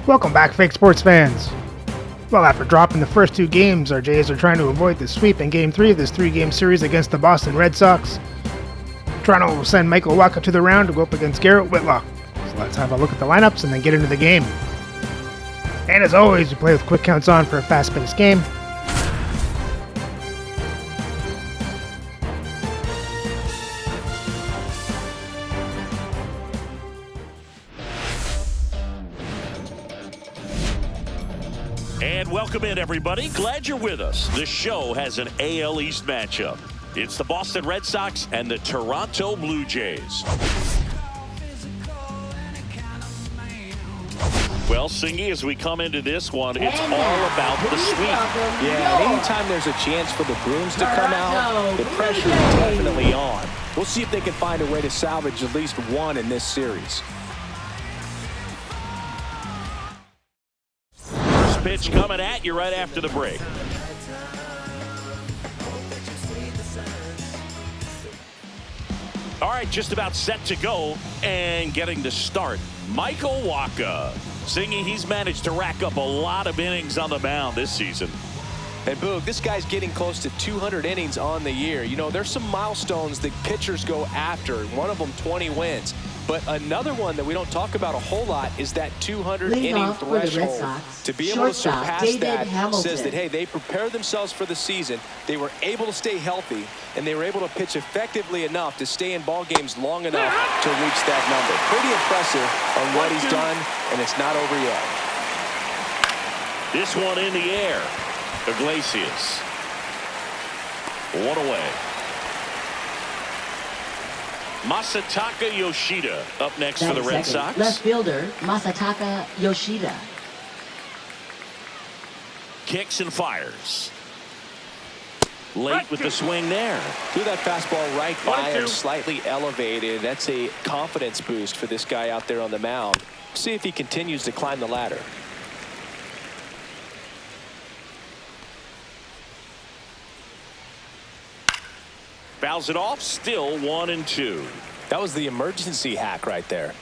Welcome back, fake sports fans. Well, after dropping the first two games, our Jays are trying to avoid the sweep in Game 3 of this three-game series against the Boston Red Sox. Toronto will send Michael Wacha to the round to go up against Garrett Whitlock. So let's have a look at the lineups and then get into the game. And as always, we play with quick counts on for a fast-paced game. And welcome in, everybody. Glad you're with us. The show has an AL East matchup. It's the Boston Red Sox and the Toronto Blue Jays. Well, Singy, as we come into this one, it's all about the sweep. Yeah, and anytime there's a chance for the Bruins to come out, the pressure is definitely on. We'll see if they can find a way to salvage at least one in this series. First pitch coming at you right after the break. All right, just about set to go and getting to start. Michael Wacha. Singy, he's managed to rack up a lot of innings on the mound this season. And Boog, this guy's getting close to 200 innings on the year. You know, there's some milestones that pitchers go after. One of them 20 wins. But another one that we don't talk about a whole lot is that 200-inning threshold. To be able to surpass that says that, hey, they prepared themselves for the season. They were able to stay healthy, and they were able to pitch effectively enough to stay in ball games long enough to reach that number. Pretty impressive on what he's done, and it's not over yet. This one in the air. Iglesias. One away. Masataka Yoshida up next for the Red Sox. Left fielder Masataka Yoshida. Kicks and fires. Late with the swing there. Threw that fastball right by him, slightly elevated. That's a confidence boost for this guy out there on the mound. See if he continues to climb the ladder. Fouls it off, still 1-2. That was the emergency hack right there.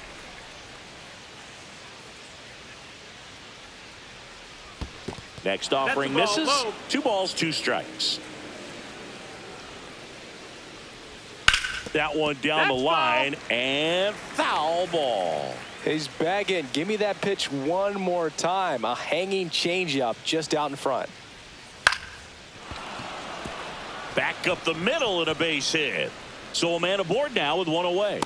Next offering misses. 2 balls, 2 strikes. That one down the line and foul ball. He's bagging. Give me that pitch one more time. A hanging changeup just out in front. Back up the middle and a base hit. So a man aboard now with 1 away.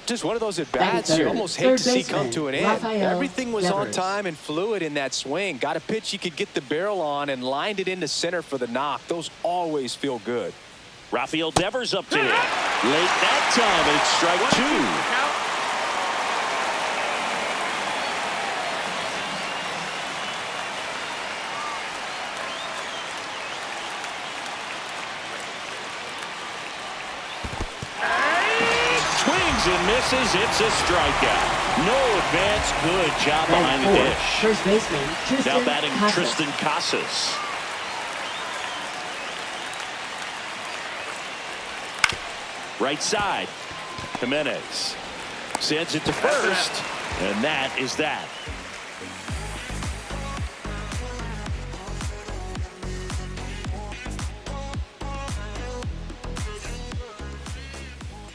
Just one of those at-bats you almost hate to see come to an end. Rafael Everything was on Devers. time and fluid in that swing. Got a pitch he could get the barrel on and lined it into center for the knock. Those always feel good. Rafael Devers up to hit. Late that time, and it's strike 2. And misses. It's a strikeout. No advance. Good job behind the dish. First baseman Tristan Now batting Casas. Tristan Casas. Right side. Jimenez sends it to first, and that is that.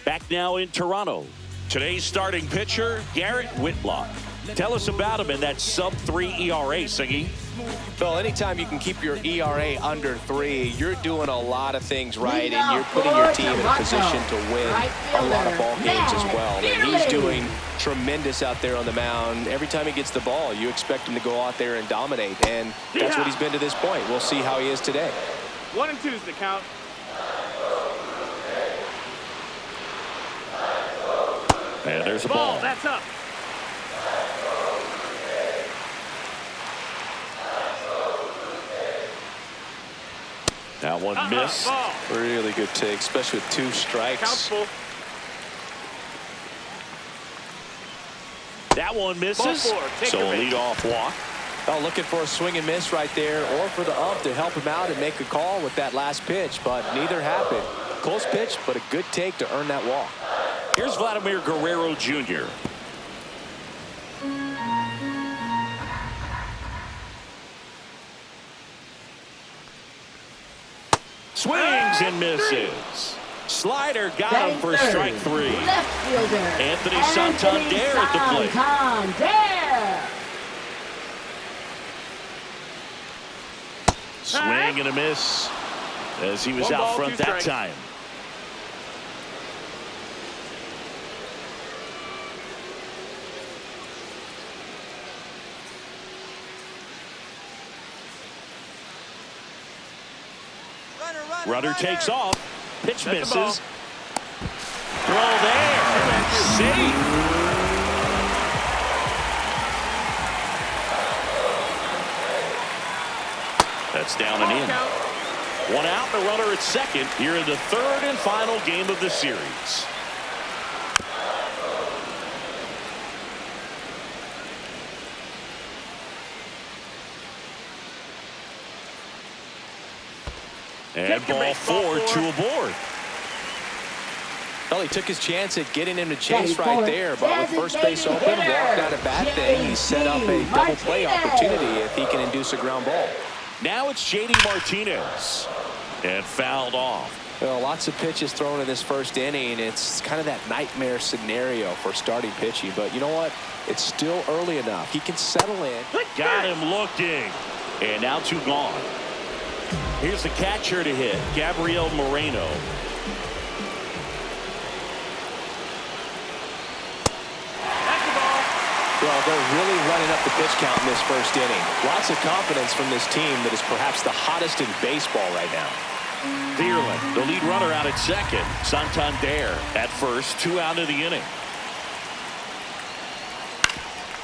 Back now in Toronto. Today's starting pitcher, Garrett Whitlock. Tell us about him in that sub-3 ERA, Singy. Well, anytime you can keep your ERA under 3, you're doing a lot of things right, and you're putting your team in a position to win a lot of ball games as well. And he's doing tremendous out there on the mound. Every time he gets the ball, you expect him to go out there and dominate, and that's what he's been to this point. We'll see how he is today. 1-2 is the count. And there's a ball. That's up. That one missed. Really good take, especially with 2 strikes. Count's full. That one misses. Ball 4. Take So your a base. leadoff walk. Oh, looking for a swing and miss right there, or for the ump to help him out and make a call with that last pitch, but neither happened. Close pitch, but a good take to earn that walk. Here's Vladimir Guerrero Jr. Swings and misses. Slider got him for strike 3. Left fielder Anthony Santander at the plate. Santander. Swing and a miss as he was One out ball, front two that strikes. time. Runner takes off. Pitch That's the ball. misses. Throw there. Safe. That's down and in. Count. One out, the runner at second here in the third and final game of the series. And ball 4 to aboard. Well, he took his chance at getting him to chase Batting right fourth, there, but with first base open, designated walked out a bad thing. He set up a double play Martinez. opportunity if he can induce a ground ball. Now it's J.D. Martinez. And fouled off. Well, lots of pitches thrown in this first inning. It's kind of that nightmare scenario for starting pitching. But you know what? It's still early enough. He can settle in. Got him looking. And now 2 gone. Here's the catcher to hit, Gabriel Moreno. That's the ball. Well, they're really running up the pitch count in this first inning. Lots of confidence from this team that is perhaps the hottest in baseball right now. Thielen, the lead runner, out at second. Santander at first, 2 out of the inning.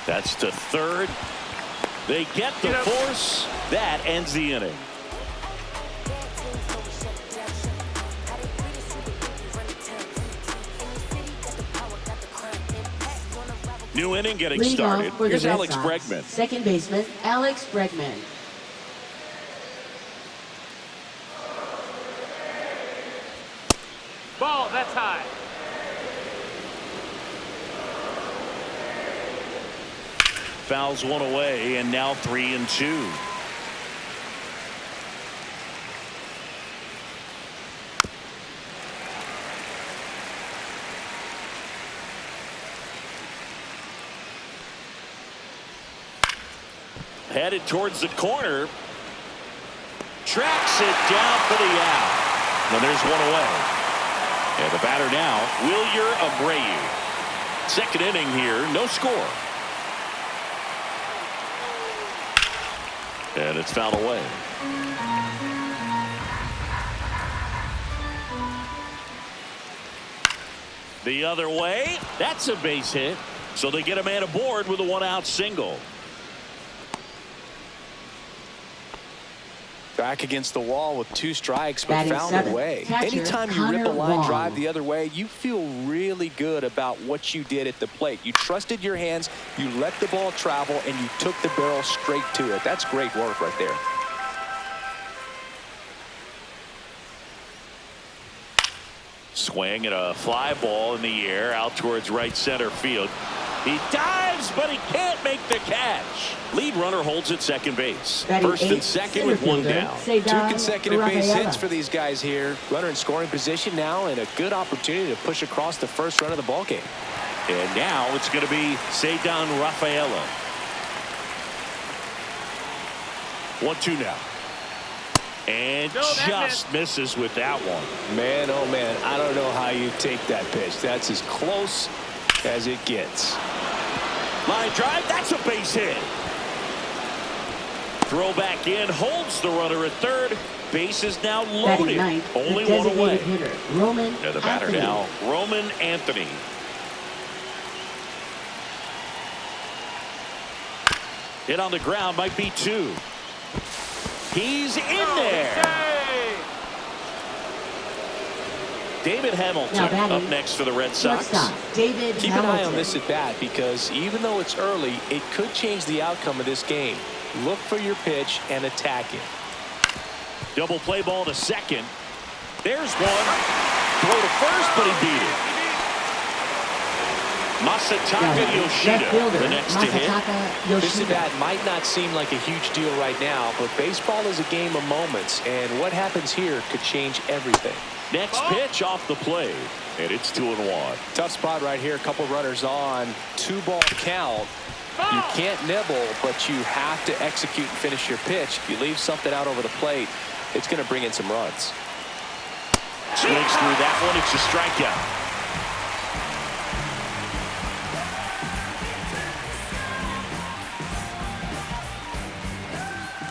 That's to third. They get the force. That ends the inning. New inning getting Leading started. off for the Here's Red Alex Sox, Bregman. second baseman Alex Bregman. Ball, that's high. Fouls one away, and now 3-2. Headed towards the corner. Tracks it down for the out. And there's one away. And the batter now, Wilyer Abreu. Second inning here, no score. And it's fouled away. The other way, that's a base hit. So they get a man aboard with a 1-out single. Back against the wall with 2 strikes, but Batting found seventh, a way. catcher, Anytime you rip a Connor line Wong. drive the other way, you feel really good about what you did at the plate. You trusted your hands, you let the ball travel, and you took the barrel straight to it. That's great work right there. Swing and a fly ball in the air out towards right center field. He dives, but he can't make the catch. Lead runner holds at second base. Batting First and eighth, second with 1 center down. fielder, 2 Cedar consecutive base Rafaela. hits for these guys here. Runner in scoring position now, and a good opportunity to push across the first run of the ball game. And now it's going to be Cedar Rafaela. 1-2 now. And No, that just misses with that one. Man, oh man, I don't know how you take that pitch. That's as close as it gets. Line drive, that's a base hit. Throw back in, holds the runner at third. Base is now Batting loaded. ninth, Only the one away. designated hitter, Roman And the batter Anthony. now, Roman Anthony. Hit on the ground, might be 2. He's in there. Hey! David Hamilton Now batting, up next for the Red Sox. Shortstop, David Keep Hamilton. an eye on this at bat, because even though it's early, it could change the outcome of this game. Look for your pitch and attack it. Double play ball to second. There's one. Throw to first, but he beat it. Masataka Yoshida, the next to hit. This at bat might not seem like a huge deal right now, but baseball is a game of moments, and what happens here could change everything. Next pitch off the plate, and it's 2-1. Tough spot right here. A couple runners on. 2-ball count. You can't nibble, but you have to execute and finish your pitch. If you leave something out over the plate, it's going to bring in some runs. Swings through that one. It's a strikeout.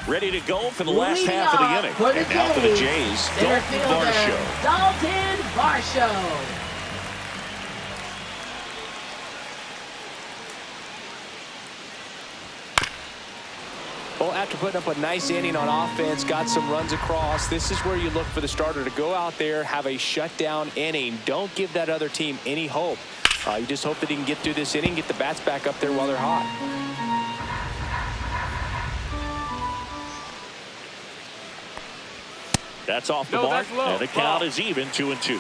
Ready to go for the last half of the inning. And now for the Jays, Dalton Varsho. Dalton Varsho. Well, after putting up a nice inning on offense, got some runs across, this is where you look for the starter to go out there, have a shutdown inning. Don't give that other team any hope. You just hope that he can get through this inning, get the bats back up there while they're hot. That's off the mark, and the count is even, 2-2.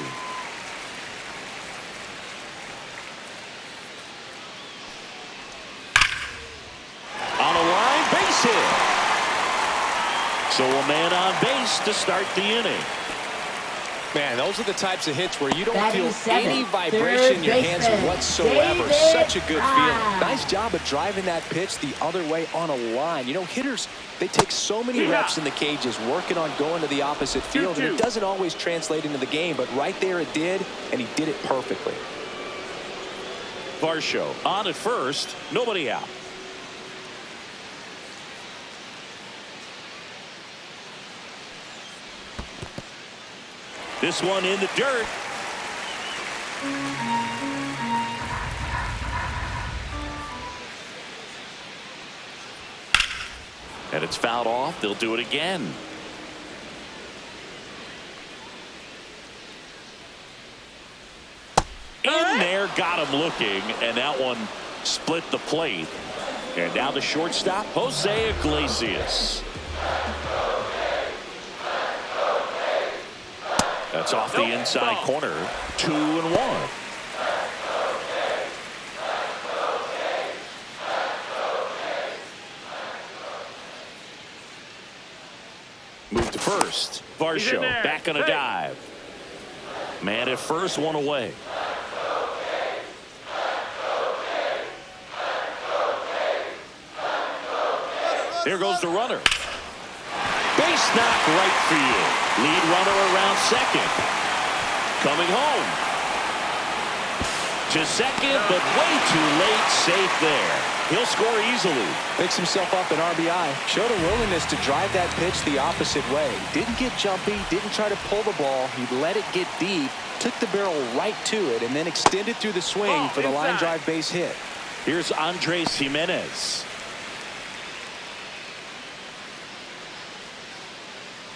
On a line, base hit. So a man on base to start the inning. Man, those are the types of hits where you don't feel seven, any vibration in your hands whatsoever. David Such a good feeling. Brown. Nice job of driving that pitch the other way on a line. You know, hitters, they take so many reps in the cages working on going to the opposite field, and it doesn't always translate into the game, but right there it did, and he did it perfectly. Varsho on at first, nobody out. This one in the dirt. And it's fouled off. They'll do it again. In there, got him looking, and that one split the plate. And now the shortstop, Jose Iglesias. That's off the inside corner. 2-1. Move to first. Varsho back on a dive. Man at first, one away. There goes the runner. Base knock right field. Lead runner around second. Coming home. To second, but way too late. Safe there. He'll score easily. Picks himself up an RBI. Showed a willingness to drive that pitch the opposite way. Didn't get jumpy. Didn't try to pull the ball. He let it get deep. Took the barrel right to it and then extended through the swing for the line drive base hit. Here's Andres Jimenez.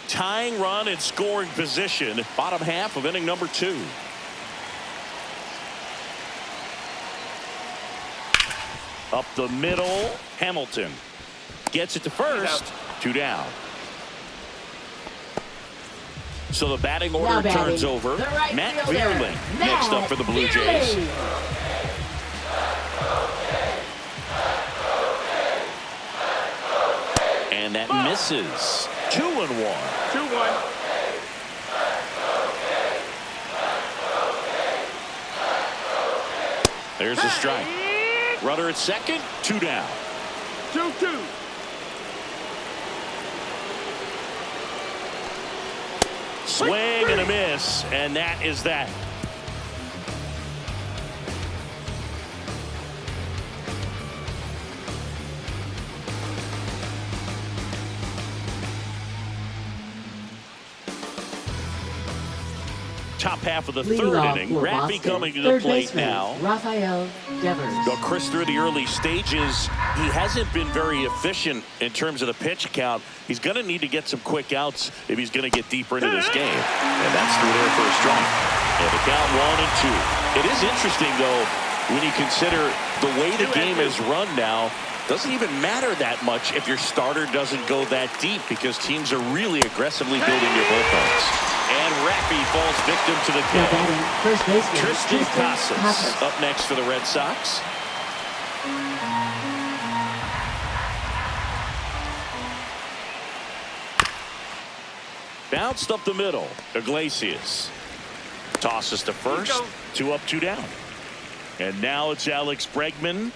Tying run in scoring position. Bottom half of inning number 2. Up the middle. Hamilton gets it to first. 2 down. So the batting order turns over. Right Matt fielder, Vierling next up for the Blue Jays. And that misses. 2-1. 2-1. There's a strike. Runner at second. 2 down. 2-2. Swing and a miss, and that is that. Top half of the third inning. Raffy coming to the plate now. Rafael Devers. Chris, through the early stages, he hasn't been very efficient in terms of the pitch count. He's going to need to get some quick outs if he's going to get deeper into this game. And that's through there for a strike. And the count 1-2. It is interesting, though, when you consider the way the game is run now. Doesn't even matter that much if your starter doesn't go that deep because teams are really aggressively building their bullpens. And Rappy falls victim to the Now kill. batting, first baseman Tristan Casas Casas. up next for the Red Sox. Bounced up the middle. Iglesias tosses to first. 2 up, 2 down. And now it's Alex Bregman.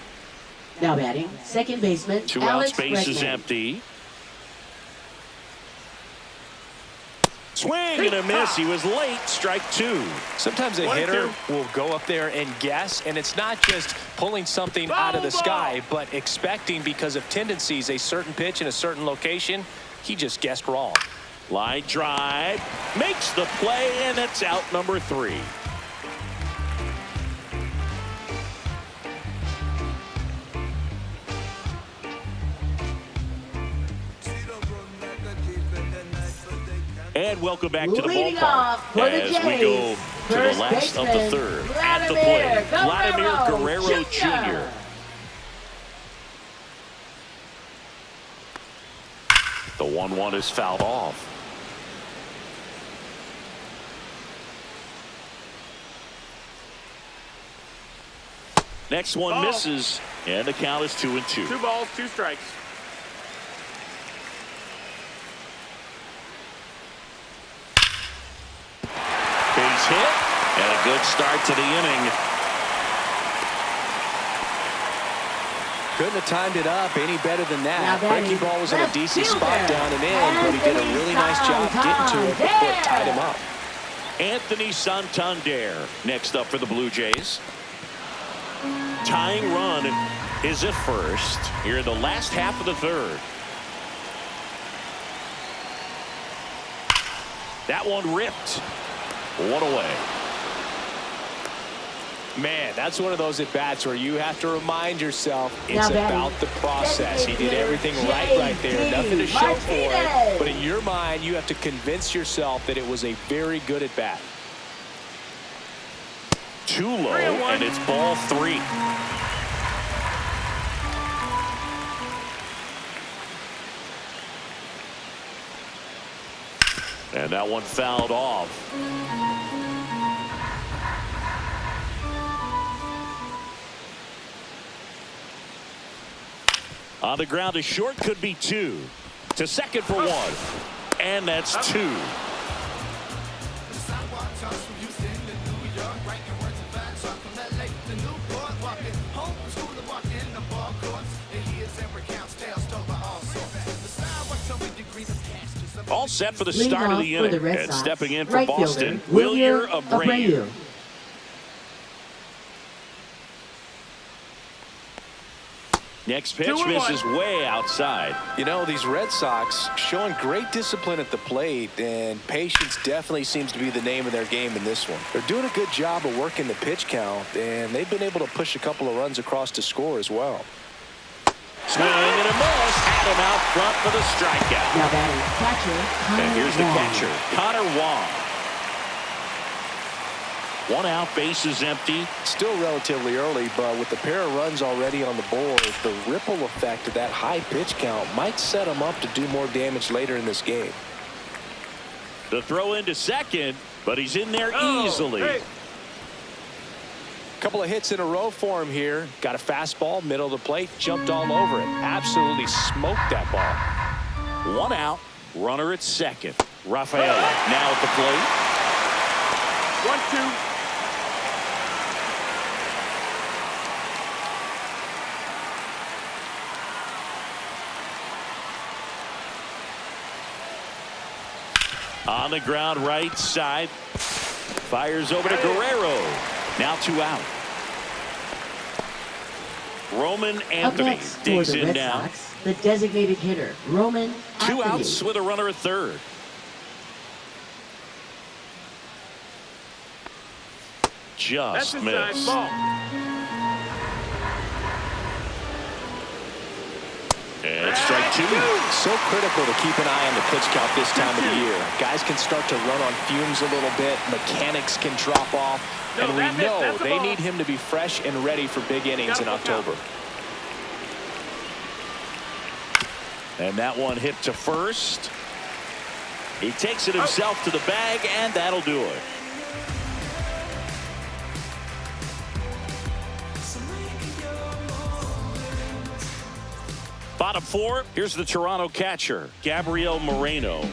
Now batting, second baseman 2 Alex outs, bases Bregman. empty. Swing and a miss. He was late. Strike 2. Sometimes a 1 and hitter 2. will go up there and guess, and it's not just pulling something out of the sky, but expecting because of tendencies a certain pitch in a certain location. He just guessed wrong. Line drive. Makes the play, and it's out number 3. And welcome back to the Leading ballpark off for the as we go Jays, to the first last of the baseman, third. At the plate, Vladimir Guerrero Jr. The 1-1 is fouled off. Next one Ball. misses, and the count is 2-2. 2 balls, 2 strikes. Base hit, and a good start to the inning. Couldn't have timed it up any better than Now that. batting, Breaking ball was in a left decent fielder, spot down and in, but he did a really nice job getting to it before it tied him up. Anthony Santander next up for the Blue Jays. Tying run is at first here in the last half of the third. That one ripped. One away. Man, that's one of those at-bats where you have to remind yourself it's Now batting, about the process. He did everything right there. Nothing to show for it. Martinez. But in your mind, you have to convince yourself that it was a very good at-bat. Too low, and it's ball 3. And that one fouled off. On the ground, a short could be 2. To second for 1. And that's 2. All set for the Leading start of off the for the inning. Red And Sox, stepping in for right Boston, fielder, Wilyer Wilyer Abreu. Next pitch 2-1. misses way outside. You know, these Red Sox showing great discipline at the plate, and patience definitely seems to be the name of their game in this one. They're doing a good job of working the pitch count, and they've been able to push a couple of runs across to score as well. Swing and a miss. Had him out front for the strikeout. Now batting, catcher Connor And here's the Wong. catcher, Connor Wong. 1 out, bases empty. Still relatively early, but with the pair of runs already on the board, the ripple effect of that high pitch count might set him up to do more damage later in this game. The throw into second, but he's in there easily. Hey. Couple of hits in a row for him here. Got a fastball, middle of the plate, jumped all over it. Absolutely smoked that ball. 1 out, runner at second. Rafaela now at the plate. 1-2. On the ground, right side. Fires over to Guerrero. Now 2 out. Roman Up Anthony next for digs the in Red now. Sox, the designated hitter, Roman 2 Anthony. outs with a runner at third. That's Just inside missed. ball. And strike 2. So critical to keep an eye on the pitch count this time of the year. Guys can start to run on fumes a little bit. Mechanics can drop off. No, And we that's it. know That's the they ball. need him to be fresh and ready for big innings in Got it, look October. And that one hit to first. He takes it himself to the bag, and that'll do it. Bottom four, here's the Toronto catcher, Gabriel Moreno.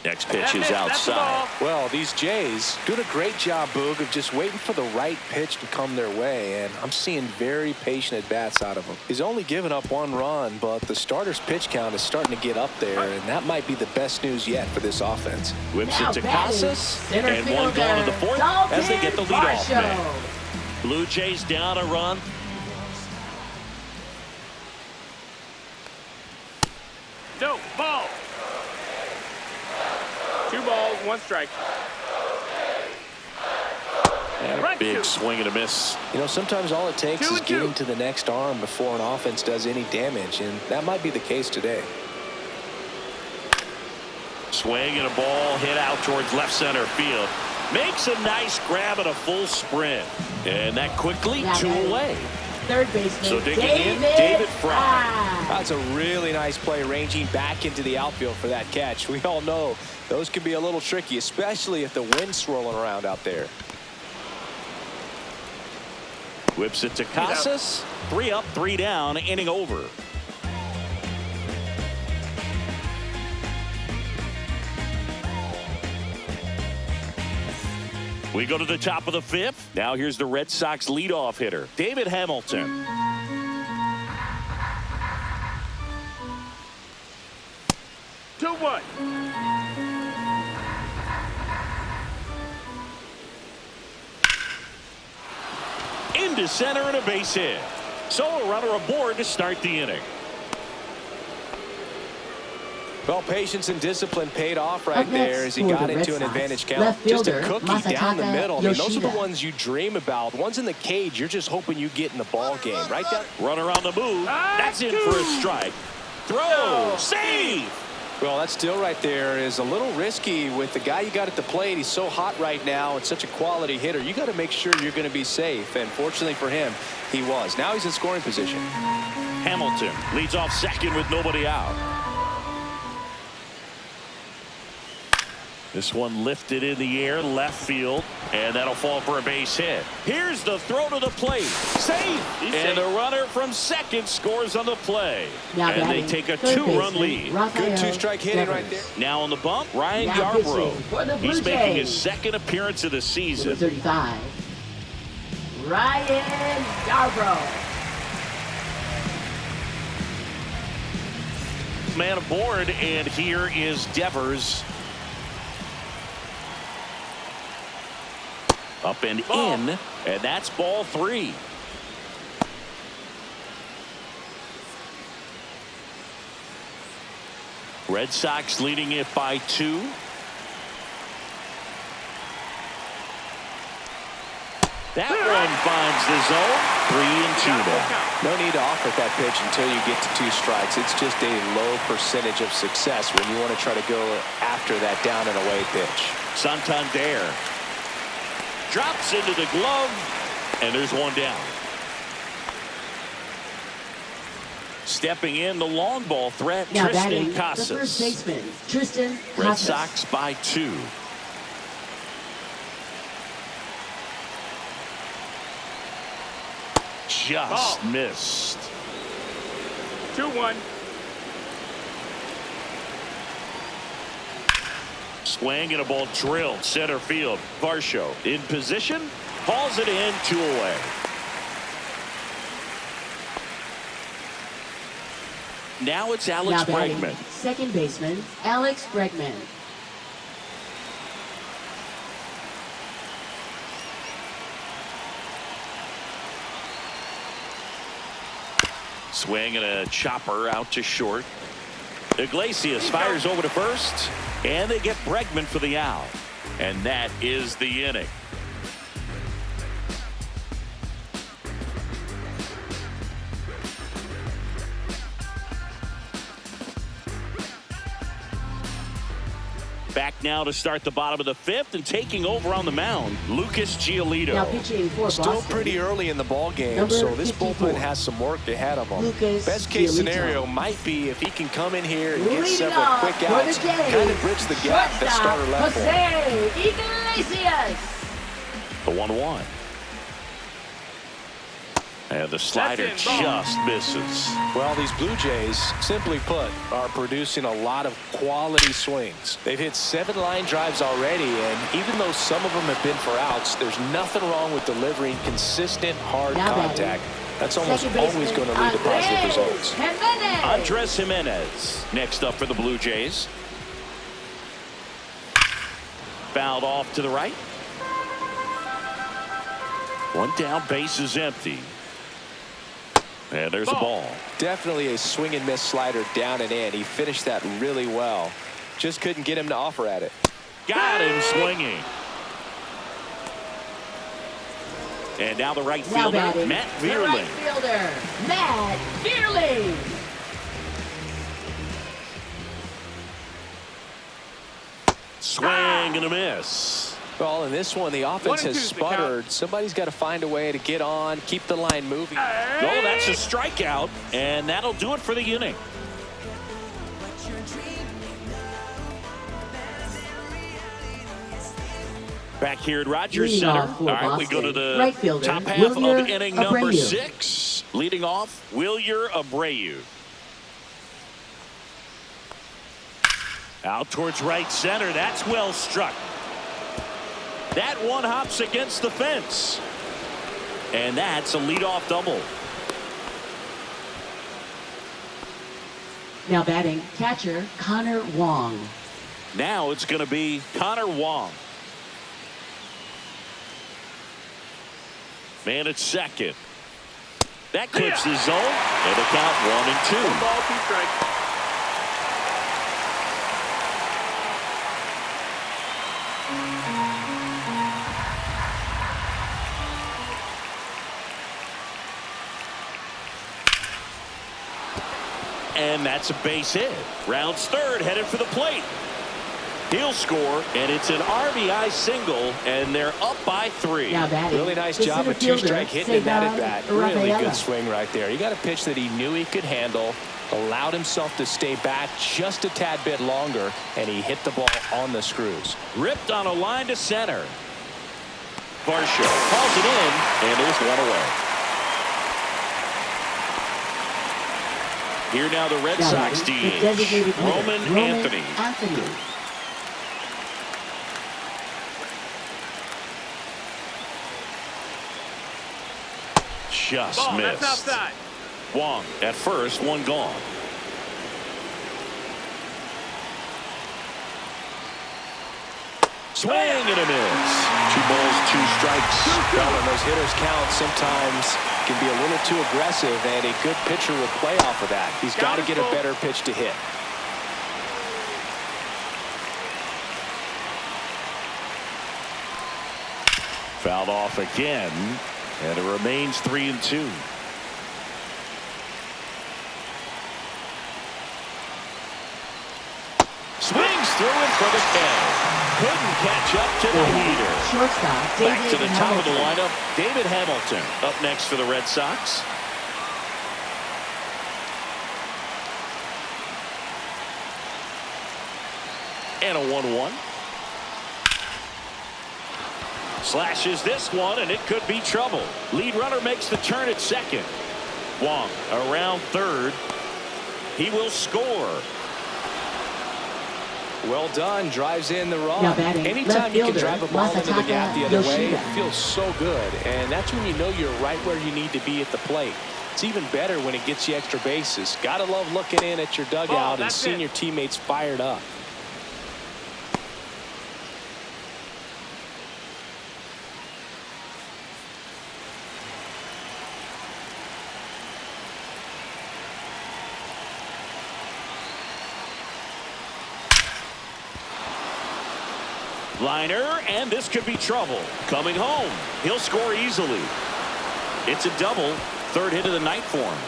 Next pitch is outside. Well, these Jays doing a great job, Boog, of just waiting for the right pitch to come their way, and I'm seeing very patient at-bats out of him. He's only given up 1 run, but the starter's pitch count is starting to get up there, and that might be the best news yet for this offense. Whips it to Casas, and one going to the fourth as they get the leadoff man. Blue Jays down a run. No, ball. 2 balls, 1 strike. And a big swing and a miss. You know, sometimes all it takes is 2-2. getting to the next arm before an offense does any damage, and that might be the case today. Swing and a ball hit out towards left center field. Makes a nice grab and a full sprint. And that quickly, 2 away. Third baseman. So digging in, David Fry. That's a really nice play, ranging back into the outfield for that catch. We all know those can be a little tricky, especially if the wind's swirling around out there. Whips it to Casas. 3 up, 3 down, inning over. We go to the top of the 5th. Now here's the Red Sox leadoff hitter, David Hamilton. Two, 1. Into center and a base hit. So a runner aboard to start the inning. Well, patience and discipline paid off right Up next there as he for got the into Red an Sox, advantage count. left Just a fielder, cookie down the Masataka middle. I mean, those are the Yoshida. ones you dream about. Ones in the cage, you're just hoping you get in the ball game. Right down. Runner on the move. That's in for a strike. Throw. Save. Well, that still right there is a little risky with the guy you got at the plate. He's so hot right now and such a quality hitter. You got to make sure you're going to be safe. And fortunately for him, he was. Now he's in scoring position. Hamilton leads off second with nobody out. This one lifted in the air, left field, and that'll fall for a base hit. Here's the throw to the plate. Safe! And the runner from second scores on the play. Now And they batting, take a third 2-run baseman, lead. Rafael Good 2-strike hitting right there. Now on the bump, Ryan Now pitching for the Yarbrough. Blue He's making his Jays. second appearance of the Number season. 35. Ryan Yarbrough. Man aboard, and here is Devers. Up and in, and that's ball 3. Red Sox leading it by 2. That one finds the zone. 3-2 now. No need to offer that pitch until you get to 2 strikes. It's just a low percentage of success when you want to try to go after that down and away pitch. Santander drops into the glove, and there's one down. Stepping in, the long ball threat, Now Tristan batting, the Casas. first baseman, Tristan Red Casas. Sox by 2. Just missed. 2-1. Swing and a ball drilled center field. Varsho in position, hauls it in, 2 away. Now it's Alex Now batting, Bregman. second baseman, Alex Bregman. Swing and a chopper out to short. Iglesias fires over to first, and they get Bregman for the out. And that is the inning. Back now to start the bottom of the fifth, and taking over on the mound, Lucas Giolito. Now pitching for Still Boston. pretty early in the ball game, Number so this 54. bullpen has some work ahead of them. Lucas Best case Giolito. scenario might be if he can come in here and get Leading several off quick for the outs, Jays, kind of bridge the gap that shortstop, starter left for him. Jose Iglesias. The 1-1. And the slider That's in, ball. just misses. Well, these Blue Jays, simply put, are producing a lot of quality swings. They've hit 7 line drives already, and even though some of them have been for outs, there's nothing wrong with delivering consistent, hard Now batting. contact. That's almost Second always baseman, going to lead to positive Andres results. Jimenez. Andres Jimenez next up for the Blue Jays. Fouled off to the right. One down, base is empty. And there's a ball. Definitely a swing and miss slider down and in. He finished that really well. Just couldn't get him to offer at it. Got him swinging. And now the right Now fielder, batting, Matt the right Vierling. fielder, Matt Vierling. Swing and a miss. Well, in this one, the offense 1-2 has is the count. sputtered. Somebody's got to find a way to get on, keep the line moving. Oh, that's a strikeout, and that'll do it for the inning. Back here at Rogers Leading Center. off for All right, we go to the right fielder, top half Wilyer of inning number Abreu. 6. Leading off, Wilyer Abreu. Out towards right center. That's well struck. That one hops against the fence. And that's a leadoff double. Now batting, catcher Connor Wong. Now it's going to be Connor Wong. Man at second. That clips the zone. And the count 1-2. 1 ball, 2 strikes. And that's a base hit. Rounds third, headed for the plate. He'll score, and it's an RBI single, and they're up by 3. Now batting, Really nice the job center of fielder, two-strike hitting in that Cesar at-bat. Really Rafaela. good swing right there. He got a pitch that he knew he could handle, allowed himself to stay back just a tad bit longer, and he hit the ball on the screws. Ripped on a line to center. Varsho calls it in, and there's one away. Here now the Red Now Sox batting, the DH, designated hitter, Roman Anthony. Just Ball, missed. that's outside. Wong at first, one gone. Swing and a miss. 2 balls, 2 strikes. Well, when those hitters count, sometimes can be a little too aggressive, and a good pitcher will play off of that. He's got to get a better pitch to hit. Fouled off again, and it remains 3-2. Swings through it for the K. Couldn't catch up to the heater. Shortstop, Back to the David top of the Hamilton. lineup, David Hamilton up next for the Red Sox. And a 1-1. Slashes this one, and it could be trouble. Lead runner makes the turn at second. Wong around third. He will score. Well done. Drives in the run. Now batting, Anytime left you can fielder, drive a ball into the gap the Masataka other way, Yoshida. it feels so good. And that's when you know you're right where you need to be at the plate. It's even better when it gets you extra bases. Gotta love looking in at your dugout and that's seeing it. your teammates fired up. Liner, and this could be trouble. Coming home. He'll score easily. It's a double. Third hit of the night for him.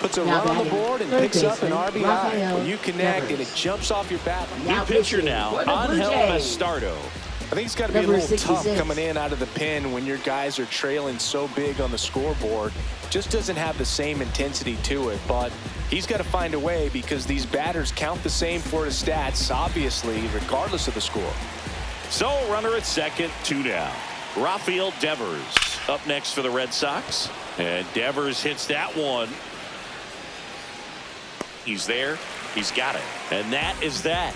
puts a Now run on the batting, board and third picks up an baseman, RBI. Rafael When you connect and Devers. it jumps off your bat. New pitcher pitching now, for the Blue Angel Jays. Bastardo. I think it's got to be a Number little tough 66. coming in out of the pen when your guys are trailing so big on the scoreboard. Just doesn't have the same intensity to it, but he's got to find a way because these batters count the same for his stats, obviously, regardless of the score. So runner at second, 2 down. Rafael Devers up next for the Red Sox. And Devers hits that one. He's there. He's got it. And that is that.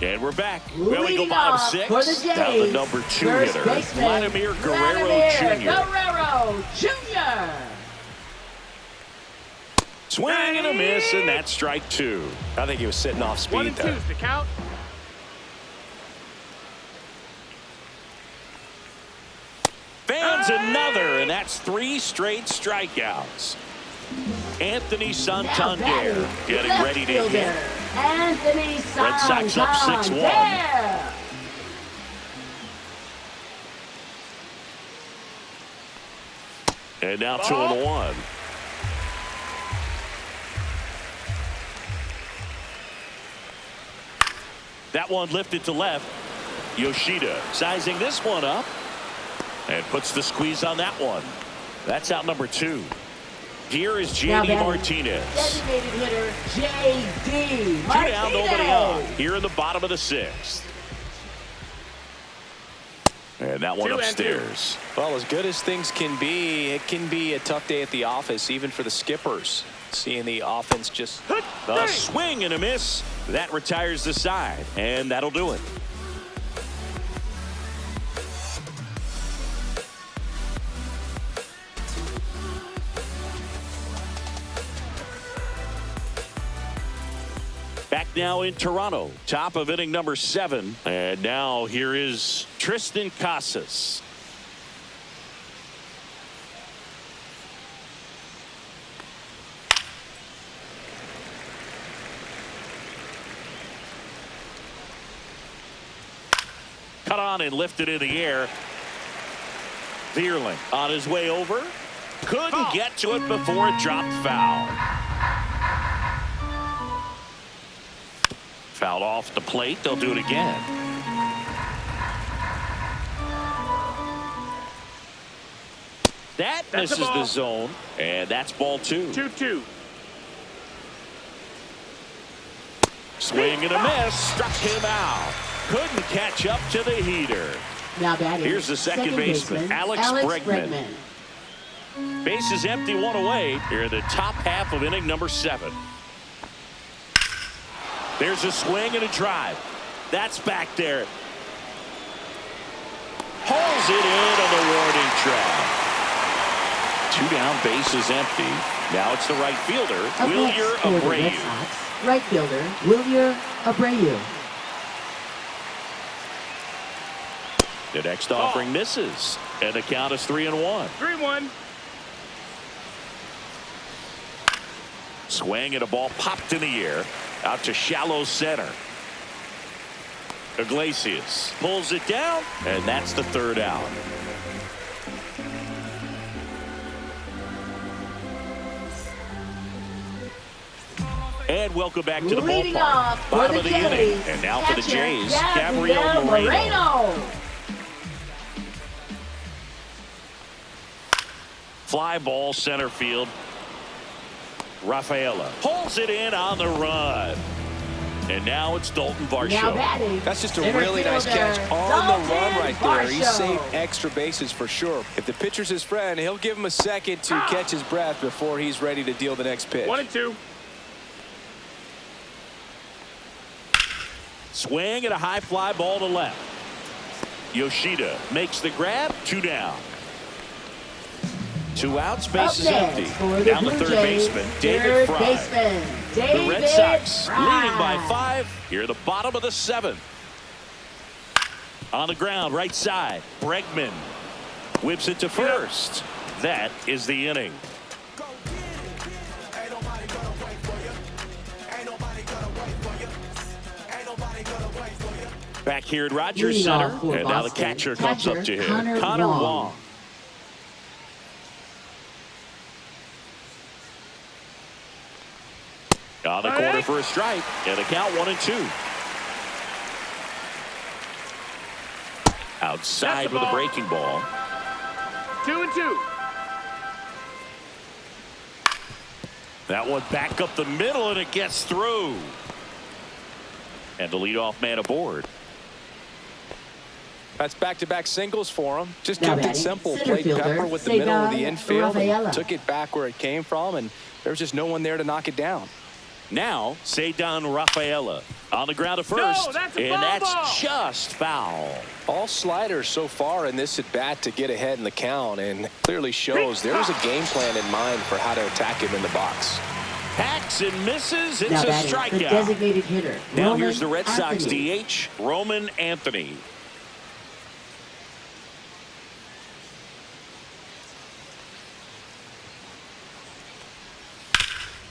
And we're back. Well, we go Leading bottom off for the 6. Jays, Down the number 2 first hitter, baseman, Vladimir Guerrero Vladimir Jr. Guerrero Jr. Swing and a miss, and that's strike 2. I think he was sitting off 1 speed and there. 2's the count. Fans another, and that's 3 straight strikeouts. Anthony Now Santander batting, getting left ready to fielder, hit. Anthony Red Sox up 6-1. Santander. And now 2-1. That one lifted to left. Yoshida sizing this one up and puts the squeeze on that one. That's out number 2. Here is Now JD batting, Martinez. designated hitter JD 2 down, nobody on. Martinez. Here in the bottom of the 6th. And that one 2 and 2. upstairs. Well, as good as things can be, it can be a tough day at the office, even for the skippers. Seeing the offense just... A swing and a miss. That retires the side, and that'll do it. Back now in Toronto, top of inning number 7. And now here is Tristan Casas. Cut on and lifted in the air. Vierling on his way over. Couldn't get to it before it dropped foul. Fouled off the plate. They'll do it again. That That's a misses the ball. zone, and that's ball 2. 2-2. Swing and a miss. Struck him out. Couldn't catch up to the heater. Now batting, Here's the second baseman, Alex Bregman. Base is empty, 1 away. Here in the top half of inning number 7. There's a swing and a drive. That's back there. Hauls it in on the warning track. 2 down, base is empty. Now it's the right fielder, Up next Wilyer for the Red Abreu. Sox, right fielder Wilyer Abreu. The next offering misses, and the count is 3-1. 3-1. Swing and a ball popped in the air out to shallow center. Iglesias pulls it down, and that's the 3rd out. And welcome back to the Leading ballpark. off for Bottom the of the inning, Jays, and now for the catcher, Jays, Gabriel Gabriel Moreno. Moreno. Fly ball center field. Rafaela pulls it in on the run. And now it's Dalton Now Varsho. batting, That's just a center really nice fielder, catch on the Dalton run right there. He Varsho. saved extra bases for sure. If the pitcher's his friend, he'll give him a second to catch his breath before he's ready to deal the next pitch. 1 and 2. Swing and a high fly ball to left. Yoshida makes the grab. 2 down. 2 outs, base is Up empty. next for the Down the Blue 3rd Jays, baseman, David third Fry. baseman, David The Red Sox Fry. leading by 5. Here at the bottom of the 7th. On the ground, right side. Bregman whips it to first. That is the inning. Back here at Rogers Leading Center, off for and now the Boston, catcher comes up to him. Connor Wong. Wong. On the corner for a strike, and the count 1-2. Outside with a breaking ball. 2-2. That one back up the middle, and it gets through. And the leadoff man aboard. That's back-to-back singles for him. Just Now kept it batting, simple. center Played fielder, pepper with the middle of the Cesar infield. Rafaela. And took it back where it came from, and there was just no one there to knock it down. Now, Cesar Rafaela on the ground at first. No, that's a and foul that's ball. just foul. All sliders so far in this at-bat to get ahead in the count, and clearly shows there was a game plan in mind for how to attack him in the box. Hacks and misses. It's Now a batting, the strikeout. designated hitter. Now Roman here's the Red Sox Anthony. DH, Roman Anthony.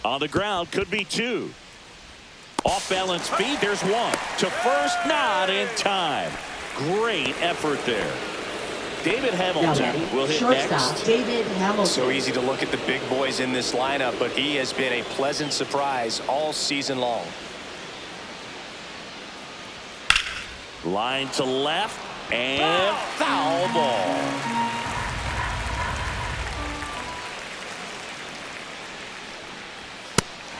On the ground, could be two. Off balance feed, there's one. To first, not in time. Great effort there. David Now Hamilton batting, will hit shortstop next. David Hamilton. So easy to look at the big boys in this lineup, but he has been a pleasant surprise all season long. Line to left, and foul ball.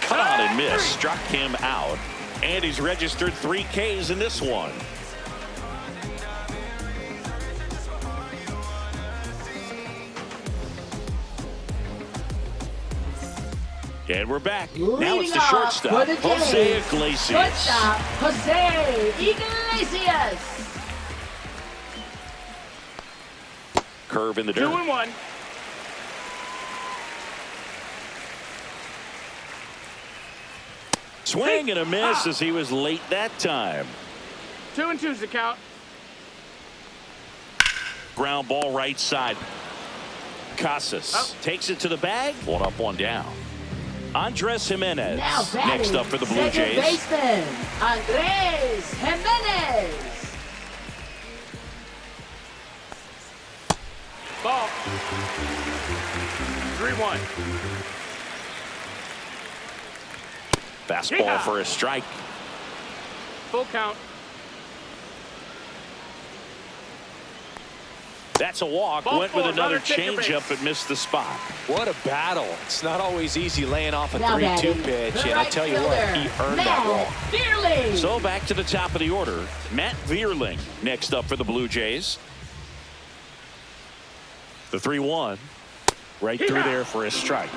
Cut on and miss, struck him out, and he's registered 3 Ks in this one. And we're back. Now it's the shortstop, for the Jose Jays. Iglesias. Shortstop, Jose Iglesias. Curve in the dirt. 2-1. Swing and a miss as he was late that time. 2-2's the count. Ground ball right side. Casas takes it to the bag. 1 up, 1 down. Andres Jimenez Now batting, next up for the Blue second Jays. baseman, Andres Jimenez. Ball. 3-1. Fastball Yeah. for a strike. Full count. That's a walk. Ball Went with four, another runner, take your changeup base. and missed the spot. What a battle. It's not always easy laying off a Now 3-2 batting, pitch, the and I right tell you what, fielder, he earned that role. Matt Vierling. So back to the top of the order. Matt Vierling next up for the Blue Jays. The 3-1. Right through there for a strike.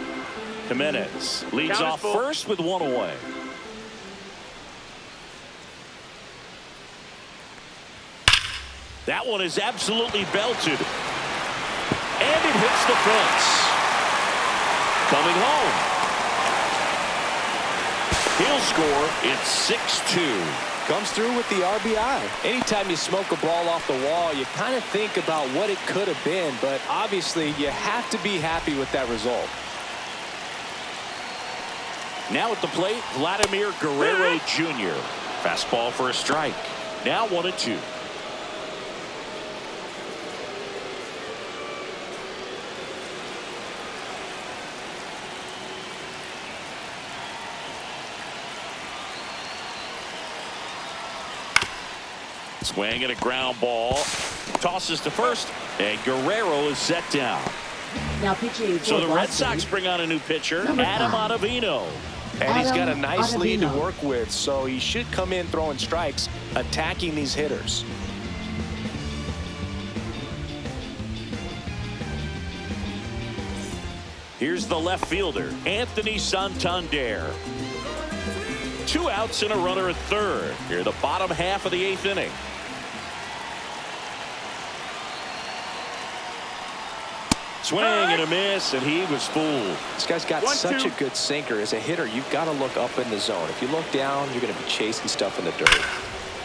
Jimenez leads Count is off full. first with 1 away. That one is absolutely belted. And it hits the fence. Coming home. He'll score. It's 6-2. Comes through with the RBI. Anytime you smoke a ball off the wall, you kind of think about what it could have been, but obviously you have to be happy with that result. Now at the plate, Vladimir Guerrero Jr. Fastball for a strike. Now 1-2. Swing and a ground ball. Tosses to first, and Guerrero is set down. Now pitching for So the Red Boston, Sox bring on a new pitcher, Number Adam 5. Ottavino. And he's got a Adam nice lead to Ottavino. work with, so he should come in throwing strikes, attacking these hitters. Here's the left fielder, Anthony Santander. 2 outs and a runner at third. Here the bottom half of the 8th inning. Swing and a miss, and he was fooled. This guy's got 1-2. such a good sinker. As a hitter, you've got to look up in the zone. If you look down, you're going to be chasing stuff in the dirt.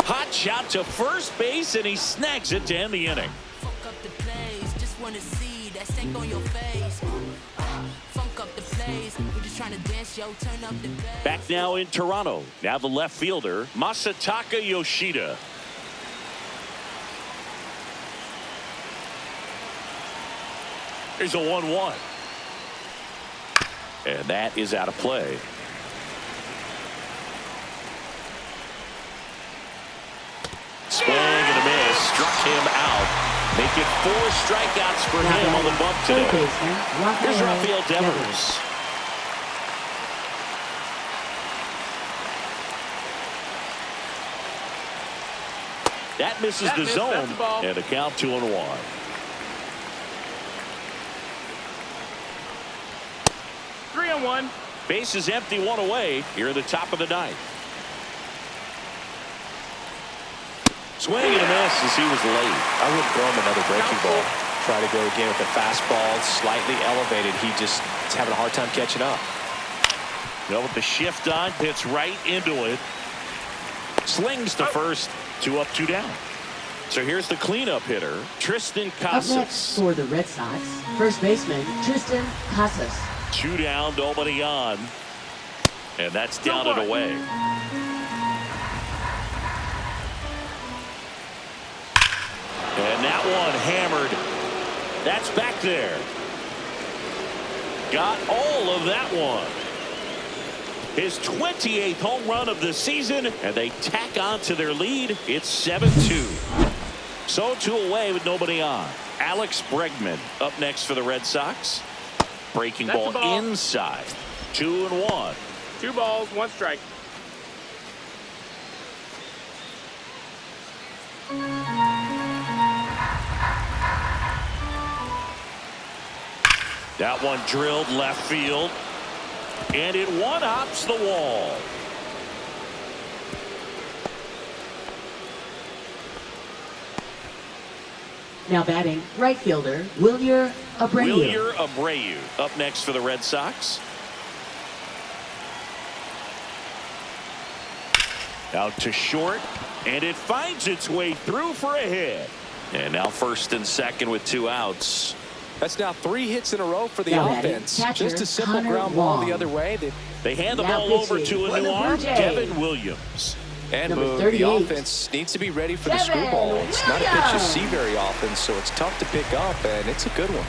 Hot shot to first base, and he snags it to end the inning. Fuck up the plays, just wanna see that stank on your face. Funk up the plays, we're just trying to dance, yo, turn up the bass. Back now in Toronto. Now the left fielder, Masataka Yoshida. There's a 1-1. And that is out of play. Swing and a miss. Struck him out. Make it 4 strikeouts for him on the bump today. Here's Rafael Devers. That misses the zone. And a count 2-1. 3-1. Base is empty, 1 away here at the top of the ninth. Swing and a miss as he was late. I wouldn't throw him another breaking ball. Try to go again with the fastball, slightly elevated. He just is having a hard time catching up. Well, with the shift on, hits right into it. Slings to first, 2 up, 2 down. So here's the cleanup hitter, Tristan Up next Casas. for the Red Sox, first baseman Tristan Casas. 2 down, nobody on. And that's down and away. And that one hammered. That's back there. Got all of that one. His 28th home run of the season, and they tack on to their lead. It's 7-2. So 2 away with nobody on. Alex Bregman up next for the Red Sox. Breaking ball inside. 2-1. 2 balls, 1 strike. That one drilled left field. And it one-hops the wall. Now batting, right fielder Wilyer Abreu. Wilyer Abreu up next for the Red Sox. Out to short, and it finds its way through for a hit. And now first and second with 2 outs. That's now 3 hits in a row for the Now batting, offense. catcher, Just a simple Connor ground ball Wong. the other way. They hand the Now ball over pitching to for a new the arm, Blue Jays. Devin Williams. And Number boom, 38. the offense needs to be ready for the Devin screwball. It's not a pitch you Williams. see very often, so it's tough to pick up, and it's a good one.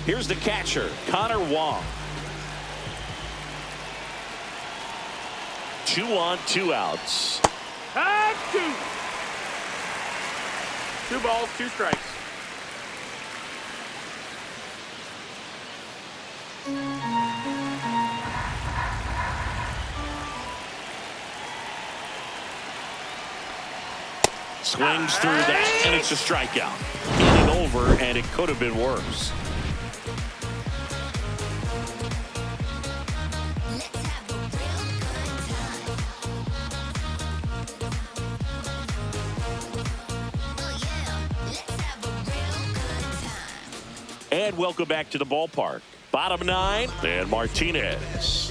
Here's the catcher, Connor Wong. 2 on, 2 outs. And 2. 2 balls, 2 strikes. Swings through that, and it's a strikeout. Getting over, and it could have been worse. And welcome back to the ballpark. Bottom 9, and Martinez.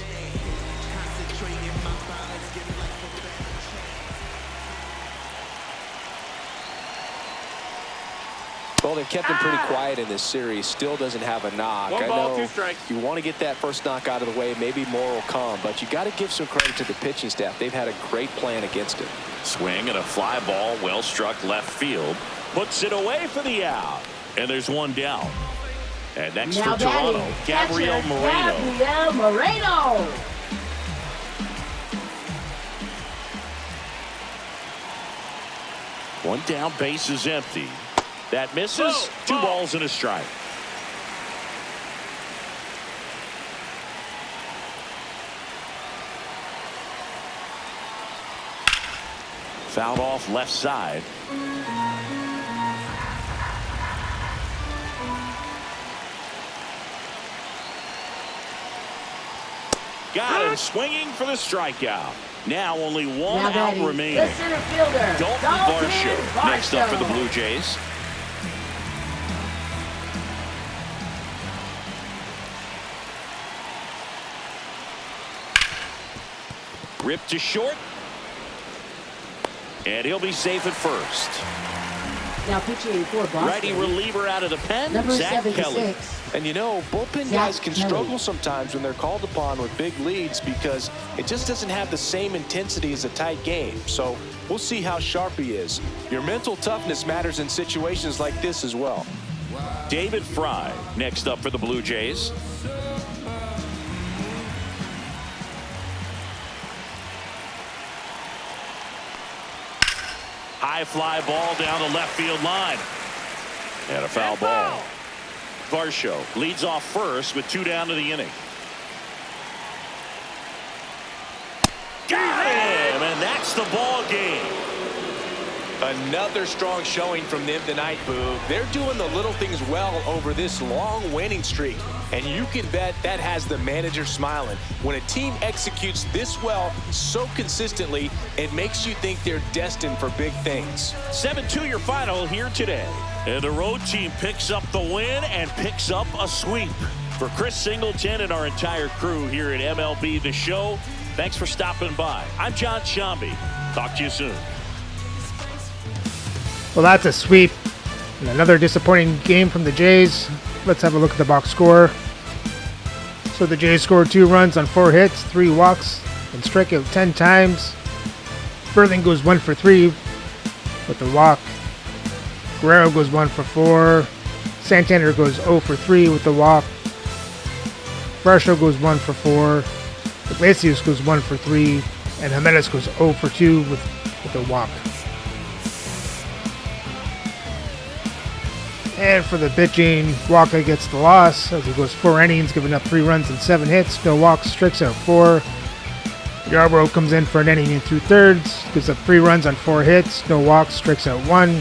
Well, they've kept him pretty quiet in this series. Still doesn't have a knock. 1 I ball, know 2 strikes. you want to get that first knock out of the way. Maybe more will come, but you got to give some credit to the pitching staff. They've had a great plan against him. Swing and a fly ball, well struck left field. Puts it away for the out. And there's 1 down. And next Now for Toronto, batting, Gabriel catcher, Moreno. Gabriel Moreno. One down, base is empty. That misses. 2 balls and a strike. Fouled off left side. Got him swinging for the strikeout. Now only 1 Now out batting, remaining. the center fielder Dalton Varsho next up for the Blue Jays. Ripped to short. And he'll be safe at first. Now pitching for Boston. Righty reliever out of the pen, Number Zach Kelly. 76. And you know, bullpen Zach guys can Kelly. struggle sometimes when they're called upon with big leads because it just doesn't have the same intensity as a tight game. So we'll see how sharp he is. Your mental toughness matters in situations like this as well. David Fry next up for the Blue Jays. High fly ball down the left field line. And a foul ball. Varsho leads off first with 2 down to the inning. Got him, and that's the ball game. Another strong showing from them tonight, Boo. They're doing the little things well over this long winning streak. And you can bet that has the manager smiling. When a team executes this well so consistently, it makes you think they're destined for big things. 7-2 your final here today. And the road team picks up the win and picks up a sweep. For Chris Singleton and our entire crew here at MLB The Show, thanks for stopping by. I'm John Shambi. Talk to you soon. Well, that's a sweep. And another disappointing game from the Jays. Let's have a look at the box score. So the Jays scored 2 runs on 4 hits, 3 walks, and struck out 10 times. Burling goes 1 for 3 with the walk. Guerrero goes 1 for 4. Santander goes 0 for 3 with the walk. Varsho goes 1 for 4. Iglesias goes 1 for 3. And Jimenez goes 0 for 2 with the walk. And for the pitching, Walker gets the loss as he goes 4 innings, giving up 3 runs and 7 hits. No walks, strikes out 4. Yarbrough comes in for an inning and 2/3, gives up 3 runs on 4 hits. No walks, strikes out 1.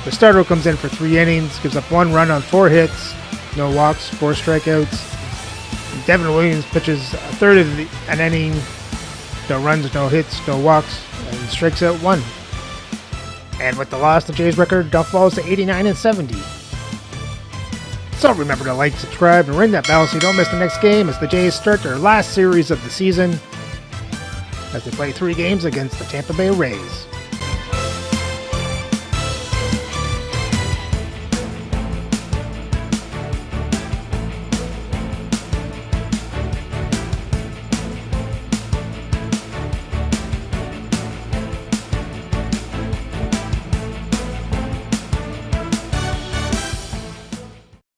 Bastardo comes in for 3 innings, gives up 1 run on 4 hits. No walks, 4 strikeouts. And Devin Williams pitches a third of an inning. No runs, no hits, no walks, and strikes out 1. And with the loss, the Jays record falls to 89-70. So remember to like, subscribe, and ring that bell so you don't miss the next game as the Jays start their last series of the season as they play 3 games against the Tampa Bay Rays.